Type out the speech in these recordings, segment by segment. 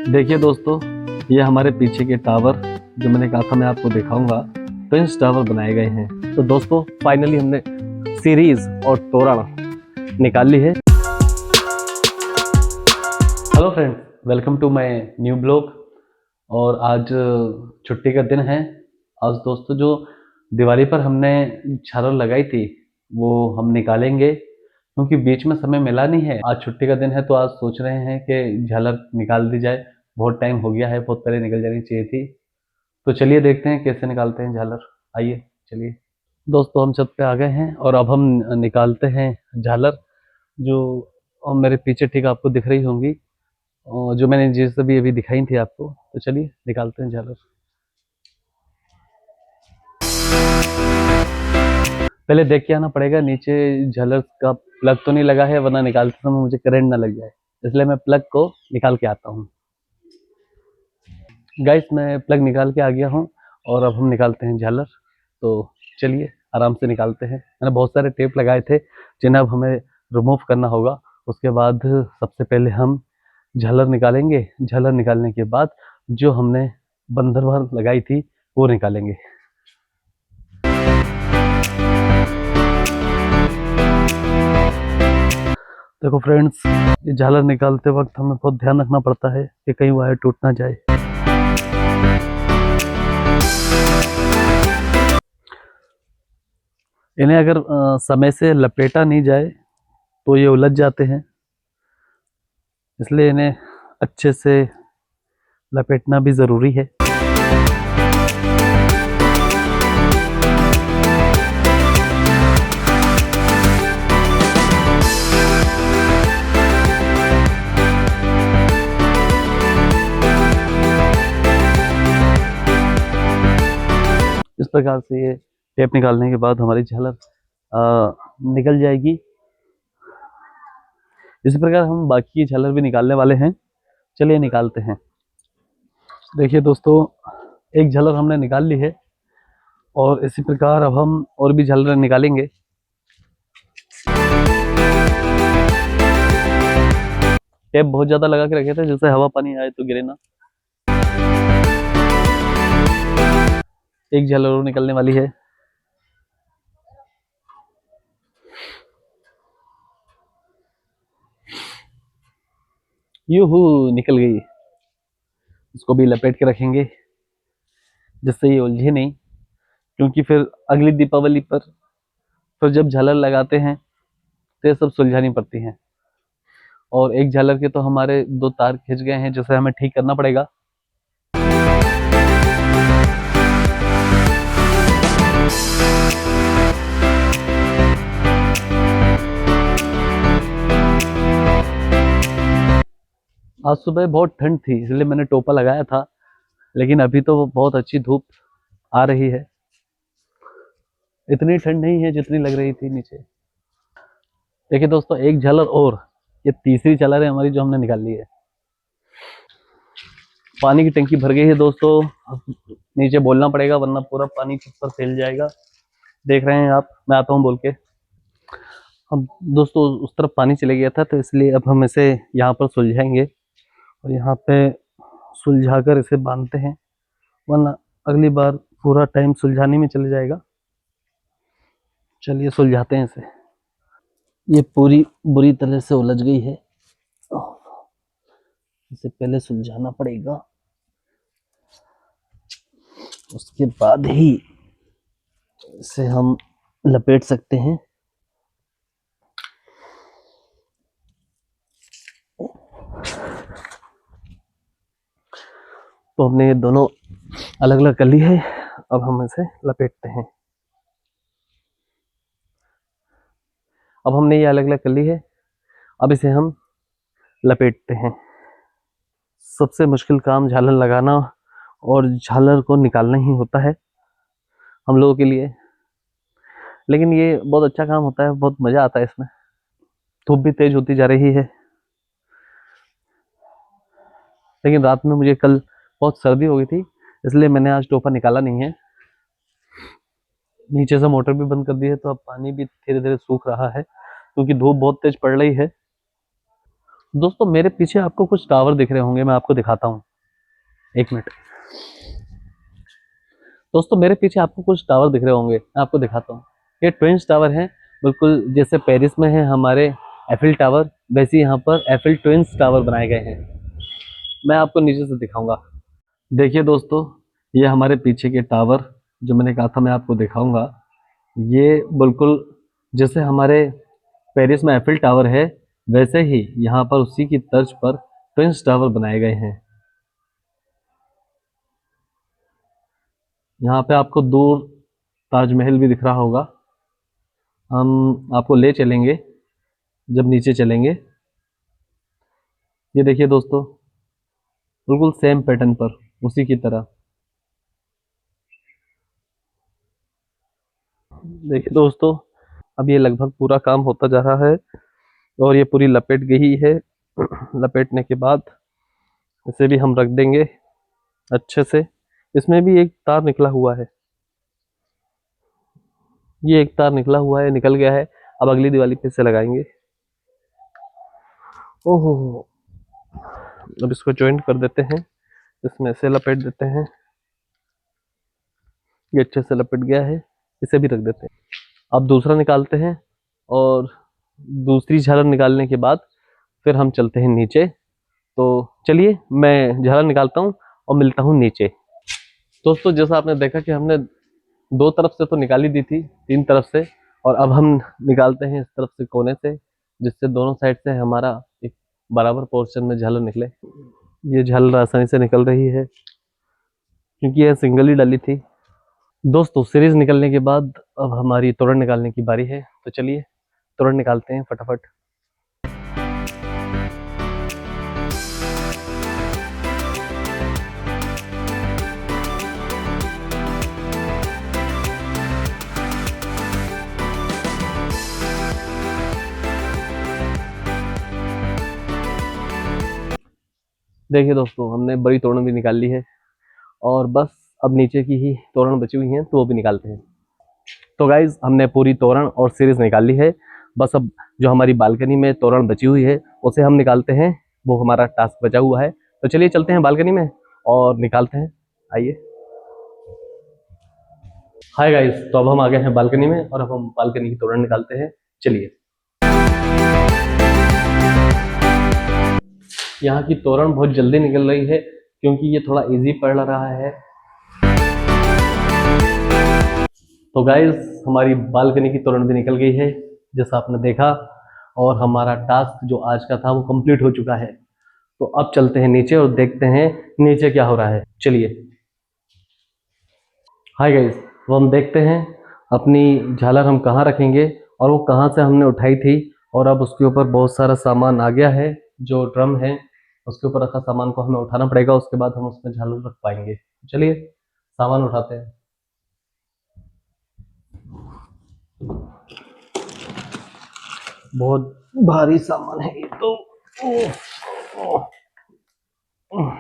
देखिए दोस्तों, ये हमारे पीछे के टावर जो मैंने कहा था मैं आपको दिखाऊंगा। ट्विंस टावर बनाए गए हैं। तो दोस्तों फाइनली हमने सीरीज और तोरण निकाल ली है। Hello friends, welcome to my new blog. और आज छुट्टी का दिन है। आज दोस्तों जो दिवाली पर हमने झालर लगाई थी वो हम निकालेंगे, क्योंकि बीच में समय मिला नहीं है। आज छुट्टी का दिन है तो आज सोच रहे हैं कि झालर निकाल दी जाए। बहुत टाइम हो गया है, बहुत पहले निकल जानी चाहिए थी। तो चलिए देखते हैं कैसे निकालते हैं झालर। आइए चलिए दोस्तों, हम छत पे आ गए हैं और अब हम निकालते हैं झालर। जो मेरे पीछे ठीक आपको दिख रही होंगी, और जो मैंने जैसे भी अभी दिखाई थी आपको। तो चलिए निकालते हैं झालर। पहले देख के आना पड़ेगा नीचे झालर का प्लग तो नहीं लगा है, वरना निकालते समय मुझे करंट ना लग जाए। इसलिए मैं प्लग को निकाल के आता हूँ। गाइस, मैं प्लग निकाल के आ गया हूँ और अब हम निकालते हैं झालर। तो चलिए आराम से निकालते हैं। मैंने बहुत सारे टेप लगाए थे जिन्हें अब हमें रिमूव करना होगा। उसके बाद सबसे पहले हम झालर निकालेंगे। झालर निकालने के बाद जो हमने बंदर भर लगाई थी वो निकालेंगे। देखो फ्रेंड्स, ये झालर निकालते वक्त हमें बहुत ध्यान रखना पड़ता है कि कहीं वायर टूट ना जाए। इन्हें अगर समय से लपेटा नहीं जाए तो ये उलझ जाते हैं, इसलिए इन्हें अच्छे से लपेटना भी ज़रूरी है। इस प्रकार से ये टेप निकालने के बाद हमारी झालर निकल जाएगी। इसी प्रकार हम बाकी की झालर भी निकालने वाले हैं। चलिए निकालते हैं। देखिए दोस्तों, एक झालर हमने निकाल ली है और इसी प्रकार अब हम और भी झालर निकालेंगे। टेप बहुत ज़्यादा लगा के रखे थे जिससे हवा पानी आए तो गिरे ना। एक झालर और निकलने वाली है। यूहू, निकल गई। इसको भी लपेट के रखेंगे जिससे ये उलझे नहीं, क्योंकि फिर अगली दीपावली पर फिर जब झालर लगाते हैं तो ये सब सुलझानी पड़ती हैं। और एक झालर के तो हमारे दो तार खिंच गए हैं जिसे हमें ठीक करना पड़ेगा। आज सुबह बहुत ठंड थी इसलिए मैंने टोपा लगाया था, लेकिन अभी तो बहुत अच्छी धूप आ रही है। इतनी ठंड नहीं है जितनी लग रही थी नीचे। देखिए दोस्तों, एक झालर और, ये तीसरी झालर है हमारी जो हमने निकाल ली है। पानी की टंकी भर गई है दोस्तों। अब नीचे बोलना पड़ेगा वरना पूरा पानी छत पर फैल जाएगा। देख रहे हैं आप, मैं आता हूँ बोल के। अब दोस्तों उस तरफ पानी चले गया था तो इसलिए अब हम इसे यहाँ पर सुलझाएंगे और यहाँ पे सुलझा कर इसे बांधते हैं, वरना अगली बार पूरा टाइम सुलझाने में चले जाएगा। चलिए सुलझाते हैं इसे। ये पूरी बुरी तरह से उलझ गई है, इसे पहले सुलझाना पड़ेगा, उसके बाद ही इसे हम लपेट सकते हैं। तो हमने ये दोनों अलग अलग कर ली है। अब हम इसे लपेटते हैं। अब हमने ये अलग अलग कर ली है, अब इसे हम लपेटते हैं। सबसे मुश्किल काम झालर लगाना और झालर को निकालना ही होता है हम लोगों के लिए, लेकिन ये बहुत अच्छा काम होता है, बहुत मज़ा आता है इसमें। धूप भी तेज होती जा रही है, लेकिन रात में मुझे कल बहुत सर्दी हो गई थी इसलिए मैंने आज टोपा निकाला नहीं है। नीचे से मोटर भी बंद कर दी है तो अब पानी भी धीरे धीरे सूख रहा है, क्योंकि धूप बहुत तेज पड़ रही है। दोस्तों मेरे पीछे आपको कुछ टावर दिख रहे होंगे, मैं आपको दिखाता हूँ। एक मिनट। दोस्तों मेरे पीछे आपको कुछ टावर दिख रहे होंगे, मैं आपको दिखाता हूँ। ये ट्विंस टावर हैं, बिल्कुल जैसे पेरिस में है हमारे एफिल टावर, वैसे ही यहाँ पर एफिल ट्विंस टावर बनाए गए हैं। मैं आपको नीचे से दिखाऊंगा। देखिए दोस्तों, ये हमारे पीछे के टावर जो मैंने कहा था मैं आपको दिखाऊंगा। ये बिल्कुल जैसे हमारे पेरिस में एफिल टावर है, वैसे ही यहाँ पर उसी की तर्ज पर ट्विंस टावर बनाए गए हैं। यहाँ पे आपको दूर ताजमहल भी दिख रहा होगा। हम आपको ले चलेंगे जब नीचे चलेंगे। ये देखिए दोस्तों, बिल्कुल सेम पैटर्न पर, उसी की तरह। देखिए दोस्तों, अब ये लगभग पूरा काम होता जा रहा है और ये पूरी लपेट गई है। लपेटने के बाद इसे भी हम रख देंगे अच्छे से। इसमें भी एक तार निकला हुआ है, ये एक तार निकला हुआ है, निकल गया है। अब अगली दिवाली पे इसे लगाएंगे। ओहो, अब इसको जॉइंट कर देते हैं, इसमें से लपेट देते हैं। ये अच्छे से लपेट गया है, इसे भी रख देते हैं। अब दूसरा निकालते हैं और दूसरी झालर निकालने के बाद फिर हम चलते हैं नीचे। तो चलिए मैं झालर निकालता हूँ और मिलता हूँ नीचे। दोस्तों जैसा आपने देखा कि हमने दो तरफ से तो निकाली दी थी, तीन तरफ से, और अब हम निकालते हैं इस तरफ से कोने से, जिससे दोनों साइड से हमारा एक बराबर पोर्शन में झालर निकले। ये झालर आसानी से निकल रही है क्योंकि यह सिंगल ही डाली थी। दोस्तों सीरीज निकलने के बाद अब हमारी तोरण निकालने की बारी है, तो चलिए तोरण निकालते हैं फटाफट। देखिए दोस्तों, हमने बड़ी तोरण भी निकाल ली है और बस अब नीचे की ही तोरण बची हुई हैं, तो वो भी निकालते हैं। तो गाइज हमने पूरी तोरण और सीरीज निकाल ली है। बस अब जो हमारी बालकनी में तोरण बची हुई है उसे हम निकालते हैं, वो हमारा टास्क बचा हुआ है। तो चलिए चलते हैं बालकनी में और निकालते हैं, आइए। हाय गाइस, तो अब हम आ गए हैं बालकनी में और अब हम बालकनी की तोरण निकालते हैं, चलिए। यहाँ की तोरण बहुत जल्दी निकल रही है क्योंकि ये थोड़ा इजी पड़ रहा है। तो गाइस हमारी बालकनी की तोरण भी निकल गई है जैसा आपने देखा, और हमारा टास्क जो आज का था वो कंप्लीट हो चुका है। तो अब चलते हैं नीचे और देखते हैं नीचे क्या हो रहा है, चलिए। हाय गाइस, तो हम देखते हैं अपनी झालर हम कहाँ रखेंगे और वो कहाँ से हमने उठाई थी, और अब उसके ऊपर बहुत सारा सामान आ गया है। जो ड्रम है उसके ऊपर रखा सामान को हमें उठाना पड़ेगा, उसके बाद हम उसमें झालर रख पाएंगे। चलिए सामान उठाते हैं। बहुत भारी सामान है ये तो। ओह, ओह, ओह।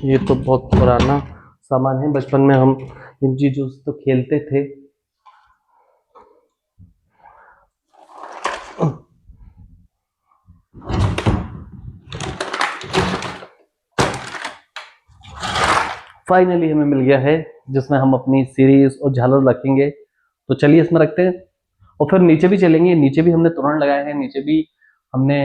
ये तो बहुत पुराना सामान है, बचपन में हम इन चीजों से तो खेलते थे। फाइनली हमें मिल गया है जिसमें हम अपनी सीरीज और झालर रखेंगे। तो चलिए इसमें रखते हैं और फिर नीचे भी चलेंगे। नीचे भी हमने तोरण लगाए हैं, नीचे भी हमने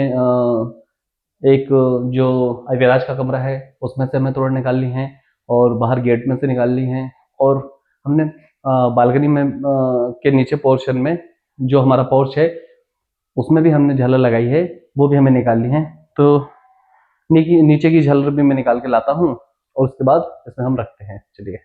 एक जो अविराज का कमरा है उसमें से हमें तोरण निकाल ली हैं, और बाहर गेट में से निकाल ली हैं, और हमने बालकनी में के नीचे पोर्शन में जो हमारा पोर्च है उसमें भी हमने झालर लगाई है, वो भी हमें निकाल ली है। तो नीचे की झालर भी मैं निकाल के लाता हूँ और उसके बाद इसमें हम रखते हैं, चलिए।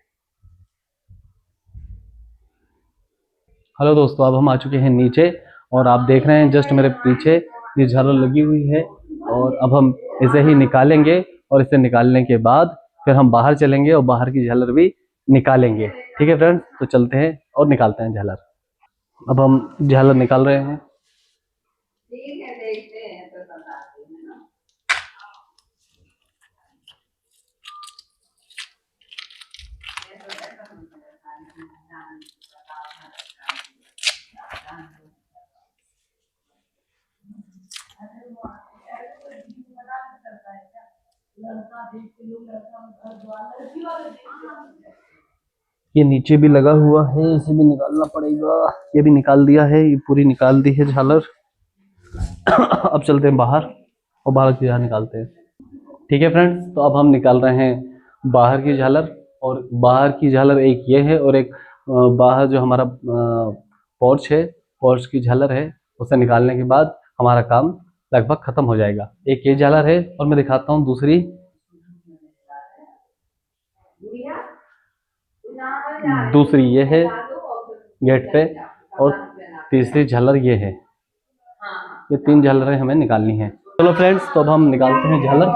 हेलो दोस्तों, अब हम आ चुके हैं नीचे और आप देख रहे हैं जस्ट मेरे पीछे ये झालर लगी हुई है, और अब हम इसे ही निकालेंगे और इसे निकालने के बाद फिर हम बाहर चलेंगे और बाहर की झालर भी निकालेंगे। ठीक है फ्रेंड्स, तो चलते हैं और निकालते हैं झालर। अब हम झालर निकाल रहे हैं। ठीक है, देखते हैं तो बताते हैं ना। ये नीचे भी लगा हुआ है, इसे भी निकालना पड़ेगा। ये भी निकाल दिया है, ये पूरी निकाल दी है झालर। अब चलते हैं बाहर और बाहर की झालर निकालते हैं। ठीक है फ्रेंड्स, तो अब हम निकाल रहे हैं बाहर की झालर। और बाहर की झालर एक ये है, और एक बाहर जो हमारा पोर्च है, पोर्च की झालर है, उसे निकालने के बाद हमारा काम लगभग खत्म हो जाएगा। एक ये झालर है, और मैं दिखाता हूँ दूसरी। दूसरी ये है गेट पे, और तीसरी झालर ये है। ये 3 झालरें हमें निकालनी है। चलो फ्रेंड्स, तो अब हम निकालते हैं झालर।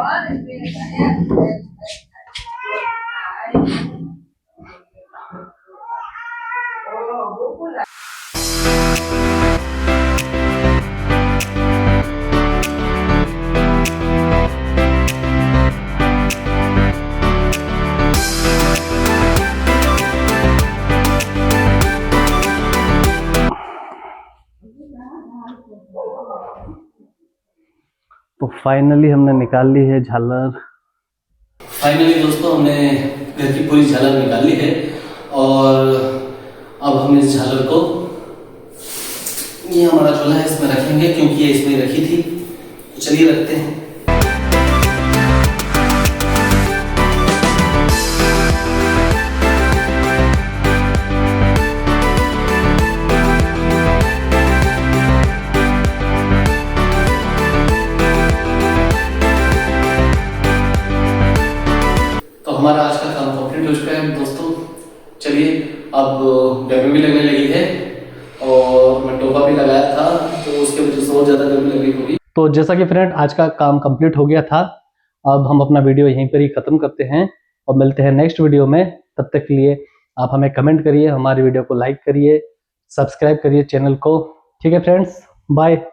तो फाइनली हमने निकाल ली है झालर। फाइनली दोस्तों, हमने घर की पूरी झालर निकाल ली है। और अब हम इस झालर को, ये हमारा चूल्हा है, इसमें रखेंगे, क्योंकि ये इसमें रखी थी। तो चलिए रखते हैं। हमारा आज का काम कंप्लीट हो चुका है दोस्तों। चलिए, अब गर्मी भी लगने लगी है, और मैं टोपा भी लगाया था, तो उसके वजह से और ज़्यादा गर्मी लग रही होगी। तो जैसा कि फ्रेंड आज का काम कंप्लीट हो गया था, अब हम अपना वीडियो यहीं पर ही ख़त्म करते हैं और मिलते हैं नेक्स्ट वीडियो में। तब तक के लिए आप हमें कमेंट करिए, हमारी वीडियो को लाइक करिए, सब्सक्राइब करिए चैनल को। ठीक है फ्रेंड्स, बाय।